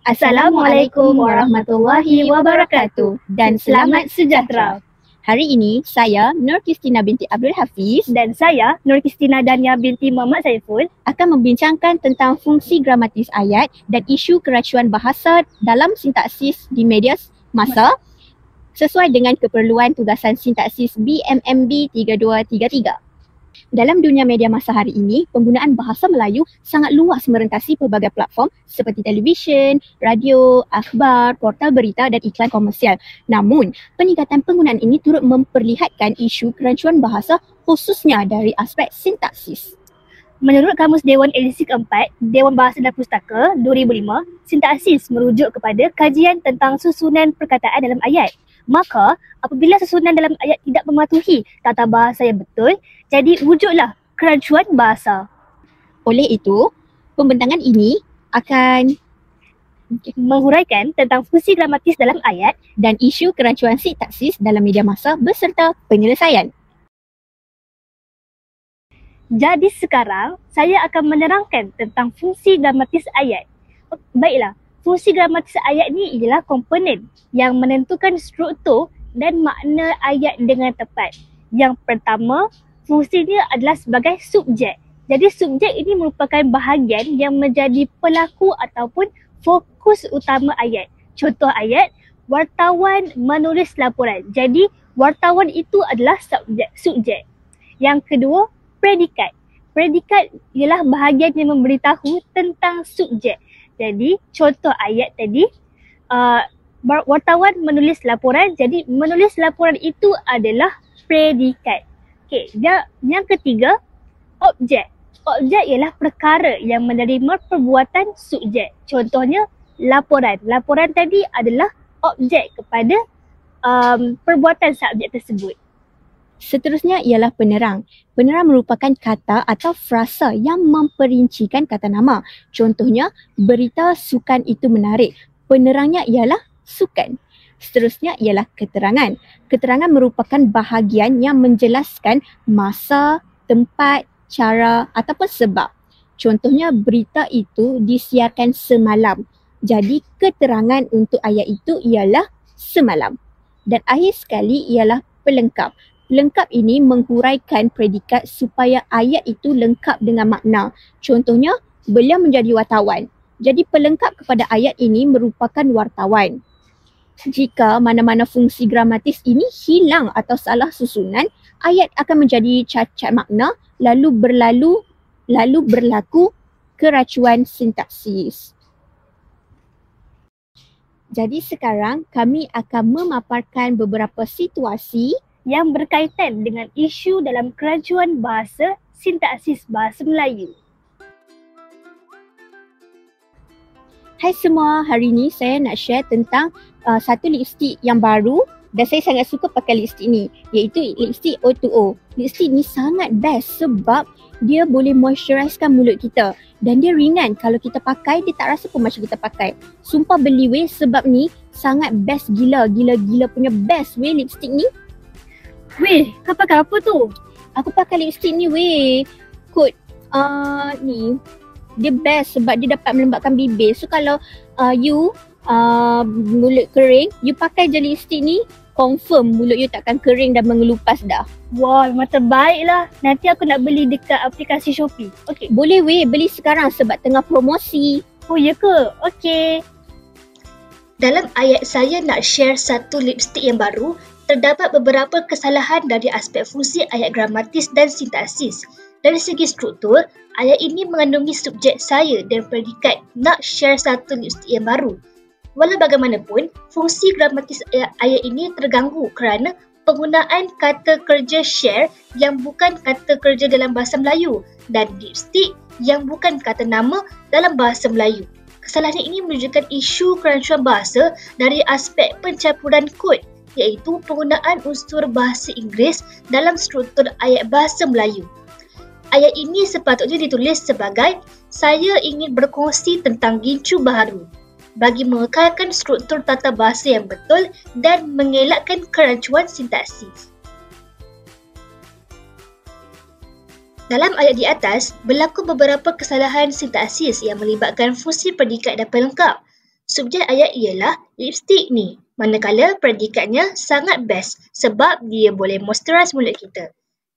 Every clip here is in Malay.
Assalamualaikum warahmatullahi wabarakatuh dan selamat sejahtera. Hari ini saya Nur Kristina binti Abdul Hafiz dan saya Nur Kristina Dania binti Muhammad Saiful akan membincangkan tentang fungsi gramatis ayat dan isu keracuan bahasa dalam sintaksis di media masa sesuai dengan keperluan tugasan sintaksis BMMB 3233. Dalam dunia media masa hari ini, penggunaan bahasa Melayu sangat luas merentasi pelbagai platform seperti televisyen, radio, akhbar, portal berita dan iklan komersial. Namun, peningkatan penggunaan ini turut memperlihatkan isu keracuan bahasa khususnya dari aspek sintaksis. Menurut Kamus Dewan edisi keempat, Dewan Bahasa dan Pustaka 2005, sintaksis merujuk kepada kajian tentang susunan perkataan dalam ayat. Maka, apabila susunan dalam ayat tidak mematuhi tata bahasa yang betul, jadi wujudlah keracuan bahasa. Oleh itu, pembentangan ini akan menghuraikan tentang fungsi gramatis dalam ayat dan isu keracuan sintaksis dalam media masa beserta penyelesaian. Jadi sekarang, saya akan menerangkan tentang fungsi gramatis ayat. Baiklah, fungsi gramatis ayat ni ialah komponen yang menentukan struktur dan makna ayat dengan tepat. Yang pertama, fungsinya adalah sebagai subjek. Jadi subjek ini merupakan bahagian yang menjadi pelaku ataupun fokus utama ayat. Contoh ayat, wartawan menulis laporan. Jadi wartawan itu adalah subjek. Yang kedua, predikat. Predikat ialah bahagian yang memberitahu tentang subjek. Jadi contoh ayat tadi, wartawan menulis laporan, jadi menulis laporan itu adalah predikat. Okey, yang ketiga, objek. Objek ialah perkara yang menerima perbuatan subjek. Contohnya laporan. Laporan tadi adalah objek kepada perbuatan subjek tersebut. Seterusnya ialah penerang. Penerang merupakan kata atau frasa yang memperincikan kata nama. Contohnya, berita sukan itu menarik. Penerangnya ialah sukan. Seterusnya ialah keterangan. Keterangan merupakan bahagian yang menjelaskan masa, tempat, cara ataupun sebab. Contohnya, berita itu disiarkan semalam. Jadi, keterangan untuk ayat itu ialah semalam. Dan akhir sekali ialah pelengkap. Pelengkap ini menghuraikan predikat supaya ayat itu lengkap dengan makna. Contohnya, beliau menjadi wartawan. Jadi pelengkap kepada ayat ini merupakan wartawan. Jika mana-mana fungsi gramatis ini hilang atau salah susunan, ayat akan menjadi cacat makna lalu berlaku keracuan sintaksis. Jadi sekarang kami akan memaparkan beberapa situasi yang berkaitan dengan isu dalam keracuan bahasa sintaksis bahasa Melayu. Hai semua, hari ini saya nak share tentang satu lipstick yang baru dan saya sangat suka pakai lipstick ni, iaitu lipstick O2O. Lipstick ni sangat best sebab dia boleh moisturizekan mulut kita dan dia ringan. Kalau kita pakai, dia tak rasa pun macam kita pakai. Sumpah beli weh sebab ni sangat best gila punya best weh lipstick ni. Weh, kau pakai apa tu? Aku pakai lipstick ni weh. Kod ni dia best sebab dia dapat melembabkan bibir. So kalau you mulut kering, you pakai je lipstick ni, confirm mulut you takkan kering dan mengelupas dah. Wah, memang terbaik lah. Nanti aku nak beli dekat aplikasi Shopee. Okay, boleh weh, beli sekarang sebab tengah promosi. Oh ya ke? Okay. Dalam ayat saya nak share satu lipstick yang baru, terdapat beberapa kesalahan dari aspek fungsi ayat gramatis dan sintaksis. Dari segi struktur, ayat ini mengandungi subjek saya dan predikat nak share satu lipstick yang baru. Walau bagaimanapun, fungsi gramatis ayat ini terganggu kerana penggunaan kata kerja share yang bukan kata kerja dalam bahasa Melayu dan lipstick yang bukan kata nama dalam bahasa Melayu. Kesalahan ini menunjukkan isu keracuan bahasa dari aspek pencampuran kod, iaitu penggunaan unsur bahasa Inggeris dalam struktur ayat bahasa Melayu. Ayat ini sepatutnya ditulis sebagai saya ingin berkongsi tentang gincu baharu bagi mengekalkan struktur tata bahasa yang betul dan mengelakkan keracuan sintaksis. Dalam ayat di atas, berlaku beberapa kesalahan sintaksis yang melibatkan fungsi predikat dan pelengkap. Subjek ayat ialah lipstick ni, manakala predikatnya sangat best sebab dia boleh moisturize mulut kita.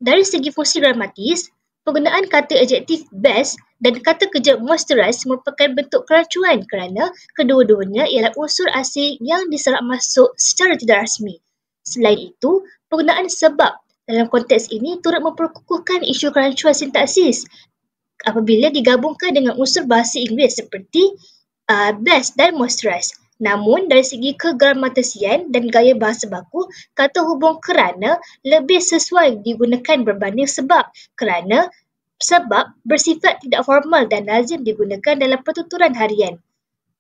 Dari segi fungsi gramatis, penggunaan kata adjektif best dan kata kerja moisturize merupakan bentuk kerancuan kerana kedua-duanya ialah unsur asing yang diserap masuk secara tidak rasmi. Selain itu, penggunaan sebab dalam konteks ini turut memperkukuhkan isu kerancuan sintaksis apabila digabungkan dengan unsur bahasa Inggeris seperti best dan moisturize. Namun, dari segi kegramatisian dan gaya bahasa baku, kata hubung kerana lebih sesuai digunakan berbanding sebab kerana sebab bersifat tidak formal dan lazim digunakan dalam pertuturan harian.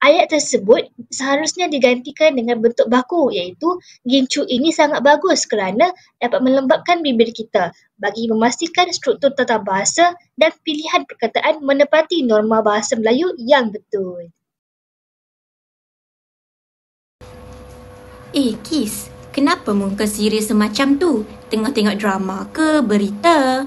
Ayat tersebut seharusnya digantikan dengan bentuk baku iaitu gincu ini sangat bagus kerana dapat melembabkan bibir kita bagi memastikan struktur tata bahasa dan pilihan perkataan menepati norma bahasa Melayu yang betul. Kis, kenapa muka serius semacam tu? Tengah tengok drama ke berita?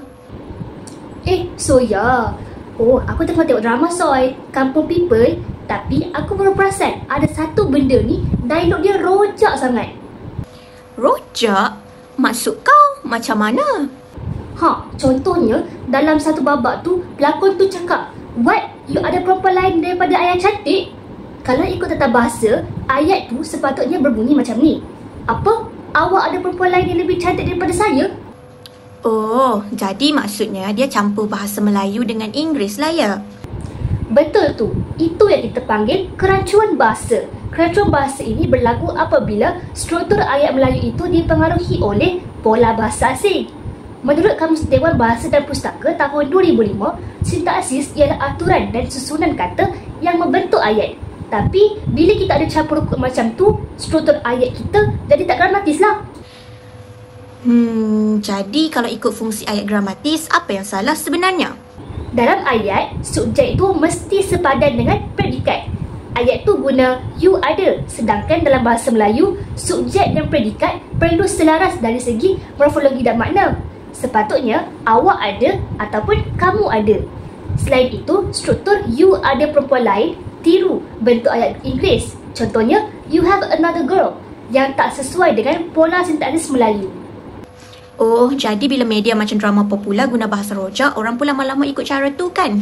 Soya. Aku tengah tengok drama Soy, Kampung People. Tapi aku baru perasan ada satu benda ni, dialog dia rojak sangat. Rojak? Maksud kau macam mana? Contohnya dalam satu babak tu, pelakon tu cakap, "What? You ada perempuan lain daripada ayat cantik?" Kalau ikut tata bahasa, ayat tu sepatutnya berbunyi macam ni. Apa? Awak ada perempuan lain yang lebih cantik daripada saya? Oh, jadi maksudnya dia campur bahasa Melayu dengan Inggeris lah ya? Betul tu. Itu yang kita panggil kerancuan bahasa. Kerancuan bahasa ini berlaku apabila struktur ayat Melayu itu dipengaruhi oleh pola bahasa asing. Menurut Kamus Dewan Bahasa dan Pustaka tahun 2005, sintaksis ialah aturan dan susunan kata yang membentuk ayat. Tapi bila kita ada campur rukut macam tu, struktur ayat kita jadi tak gramatis lah. Jadi kalau ikut fungsi ayat gramatis, apa yang salah sebenarnya? Dalam ayat, subjek itu mesti sepadan dengan predikat. Ayat tu guna you ada, sedangkan dalam bahasa Melayu, subjek dan predikat perlu selaras dari segi morfologi dan makna. Sepatutnya awak ada ataupun kamu ada. Selain itu, struktur you ada perempuan lain tiru bentuk ayat Inggeris. Contohnya, you have another girl yang tak sesuai dengan pola sintaksis Melayu. Oh, jadi bila media macam drama popular guna bahasa rojak, orang pun lama-lama ikut cara tu kan?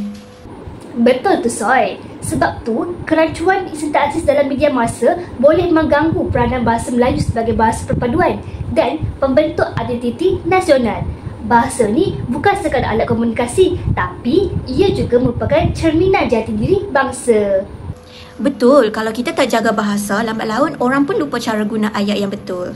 Betul tu Soy. Sebab tu, kerancuan sintaksis dalam media masa boleh mengganggu peranan bahasa Melayu sebagai bahasa perpaduan dan pembentuk identiti nasional. Bahasa ni bukan sekadar alat komunikasi, tapi ia juga merupakan cerminan jati diri bangsa. Betul, kalau kita tak jaga bahasa, lambat laun orang pun lupa cara guna ayat yang betul.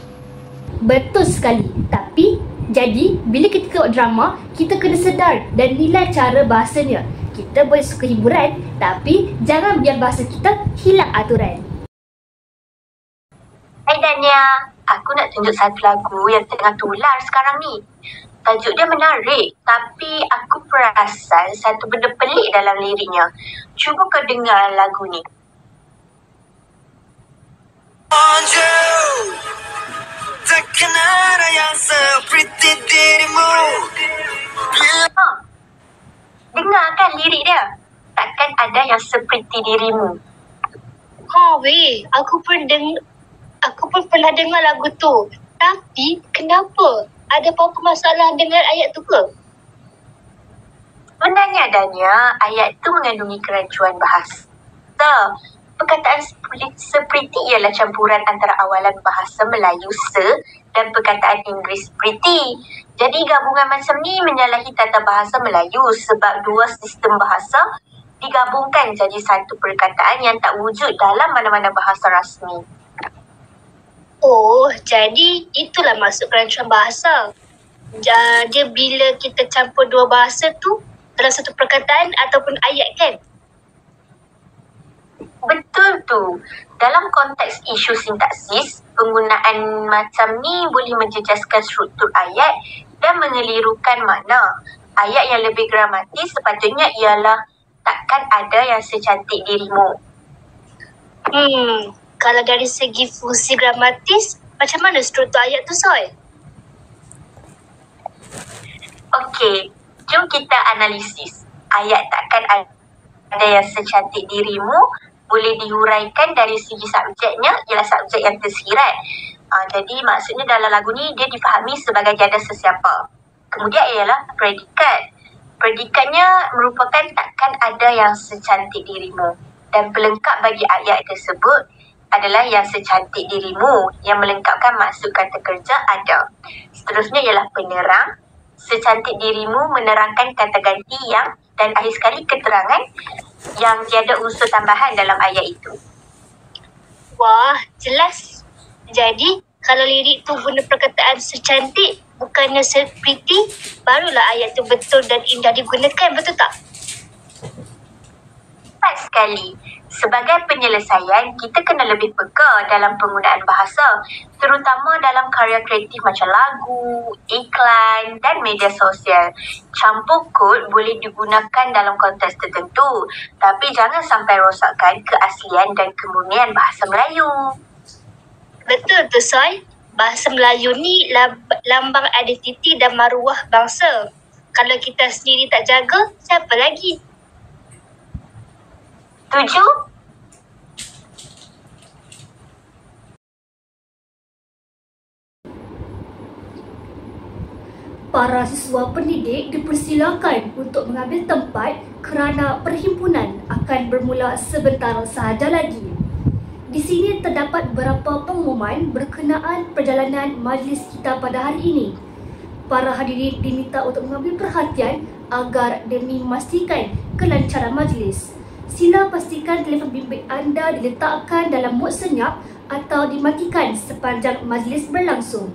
Betul sekali. Tapi, jadi bila kita tengok drama, kita kena sedar dan nilai cara bahasanya. Kita boleh suka hiburan, tapi jangan biar bahasa kita hilang aturan. Hai Dania, aku nak tunjuk satu lagu yang tengah tular sekarang ni. Tajuk dia menarik, tapi aku perasan satu benda pelik dalam liriknya. Cuba kau dengar lagu ni. Takkan ada yang seperti dirimu. Dengar kan lirik dia? Takkan ada yang seperti dirimu. Aku pun pernah dengar lagu tu. Tapi kenapa? Ada apa-apa masalah dengan ayat tu ke? Sebenarnya Dania, ayat tu mengandungi kerancuan bahasa. Perkataan seperti ialah campuran antara awalan bahasa Melayu se dan perkataan Inggeris pretty. Jadi gabungan macam ni menyalahi tata bahasa Melayu sebab dua sistem bahasa digabungkan jadi satu perkataan yang tak wujud dalam mana-mana bahasa rasmi. Oh, jadi itulah maksud kerancuan bahasa. Dia bila kita campur dua bahasa tu dalam satu perkataan ataupun ayat kan? Betul tu. Dalam konteks isu sintaksis, penggunaan macam ni boleh menjejaskan struktur ayat dan mengelirukan makna. Ayat yang lebih gramatis sepatutnya ialah takkan ada yang secantik dirimu. Kalau dari segi fungsi gramatis, macam mana struktur ayat tu, Soy? Okey, jom kita analisis. Ayat takkan ada yang secantik dirimu boleh dihuraikan dari segi subjeknya ialah subjek yang tersirat. Jadi maksudnya dalam lagu ni dia difahami sebagai tiada sesiapa. Kemudian ialah predikat. Predikatnya merupakan takkan ada yang secantik dirimu. Dan pelengkap bagi ayat tersebut adalah yang secantik dirimu, yang melengkapkan maksud kata kerja ada. Seterusnya ialah penerang. Secantik dirimu menerangkan kata ganti yang, dan akhir sekali keterangan yang tiada unsur tambahan dalam ayat itu. Wah, jelas. Jadi, kalau lirik tu guna perkataan secantik, bukannya seperti, barulah ayat tu betul dan indah digunakan, betul tak? Tepat sekali. Sebagai penyelesaian, kita kena lebih peka dalam penggunaan bahasa, terutama dalam karya kreatif macam lagu, iklan dan media sosial. Campur kod boleh digunakan dalam konteks tertentu, tapi jangan sampai rosakkan keaslian dan kemurnian bahasa Melayu. Betul tu, Soy. Bahasa Melayu ni lambang identiti dan maruah bangsa. Kalau kita sendiri tak jaga, siapa lagi? Setuju? Para siswa pendidik dipersilakan untuk mengambil tempat kerana perhimpunan akan bermula sebentar sahaja lagi. Di sini terdapat beberapa pengumuman berkenaan perjalanan majlis kita pada hari ini. Para hadirin diminta untuk mengambil perhatian agar demi memastikan kelancaran majlis. Sila pastikan telefon bimbit anda diletakkan dalam mod senyap atau dimatikan sepanjang majlis berlangsung.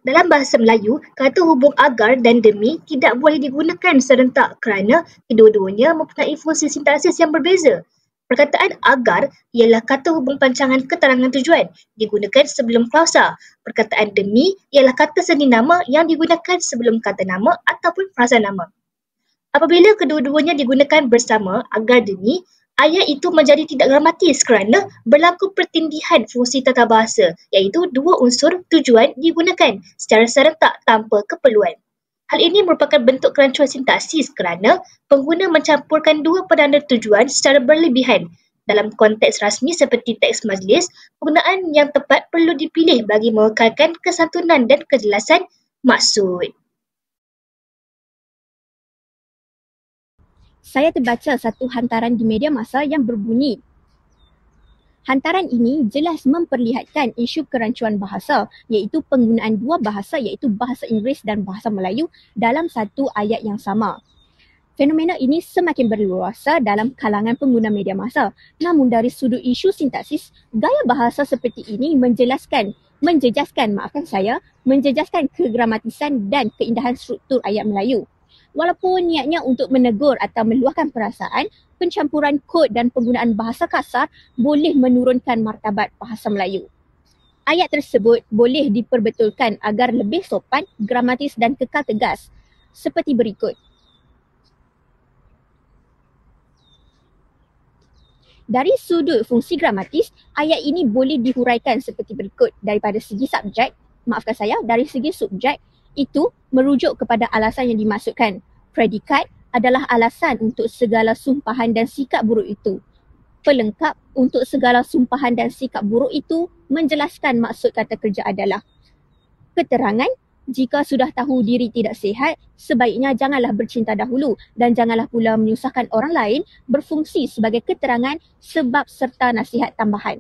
Dalam bahasa Melayu, kata hubung agar dan demi tidak boleh digunakan serentak kerana kedua-duanya mempunyai fungsi sintaksis yang berbeza. Perkataan agar ialah kata hubung pancangan keterangan tujuan, digunakan sebelum klausa. Perkataan demi ialah kata seni nama yang digunakan sebelum kata nama ataupun frasa nama. Apabila kedua-duanya digunakan bersama agar demi, ayat itu menjadi tidak gramatis kerana berlaku pertindihan fungsi tata bahasa, iaitu dua unsur tujuan digunakan secara serentak tanpa keperluan. Hal ini merupakan bentuk kerancuan sintaksis kerana pengguna mencampurkan dua penanda tujuan secara berlebihan. Dalam konteks rasmi seperti teks majlis, penggunaan yang tepat perlu dipilih bagi mengekalkan kesantunan dan kejelasan maksud. Saya terbaca satu hantaran di media masa yang berbunyi, hantaran ini jelas memperlihatkan isu kerancuan bahasa, iaitu penggunaan dua bahasa iaitu bahasa Inggeris dan bahasa Melayu dalam satu ayat yang sama. Fenomena ini semakin berluasa dalam kalangan pengguna media masa. Namun dari sudut isu sintaksis, gaya bahasa seperti ini menjejaskan kegramatisan dan keindahan struktur ayat Melayu. Walaupun niatnya untuk menegur atau meluahkan perasaan, pencampuran kod dan penggunaan bahasa kasar boleh menurunkan martabat bahasa Melayu. Ayat tersebut boleh diperbetulkan agar lebih sopan, gramatis dan kekal tegas seperti berikut. Dari sudut fungsi gramatis, ayat ini boleh dihuraikan seperti berikut. Dari segi subjek, itu merujuk kepada alasan yang dimaksudkan. Predikat adalah alasan untuk segala sumpahan dan sikap buruk itu. Pelengkap untuk segala sumpahan dan sikap buruk itu menjelaskan maksud kata kerja adalah. Keterangan, jika sudah tahu diri tidak sihat, sebaiknya janganlah bercinta dahulu dan janganlah pula menyusahkan orang lain, berfungsi sebagai keterangan sebab serta nasihat tambahan.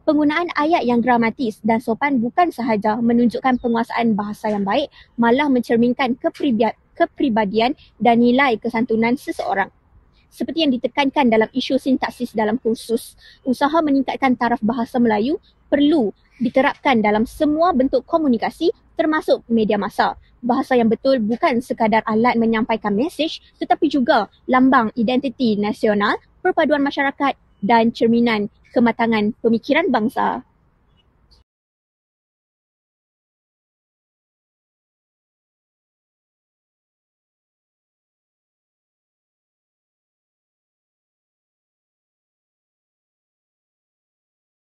Penggunaan ayat yang gramatis dan sopan bukan sahaja menunjukkan penguasaan bahasa yang baik, malah mencerminkan kepribadian dan nilai kesantunan seseorang. Seperti yang ditekankan dalam isu sintaksis dalam kursus, usaha meningkatkan taraf bahasa Melayu perlu diterapkan dalam semua bentuk komunikasi termasuk media massa. Bahasa yang betul bukan sekadar alat menyampaikan mesej tetapi juga lambang identiti nasional, perpaduan masyarakat dan cerminan kematangan pemikiran bangsa.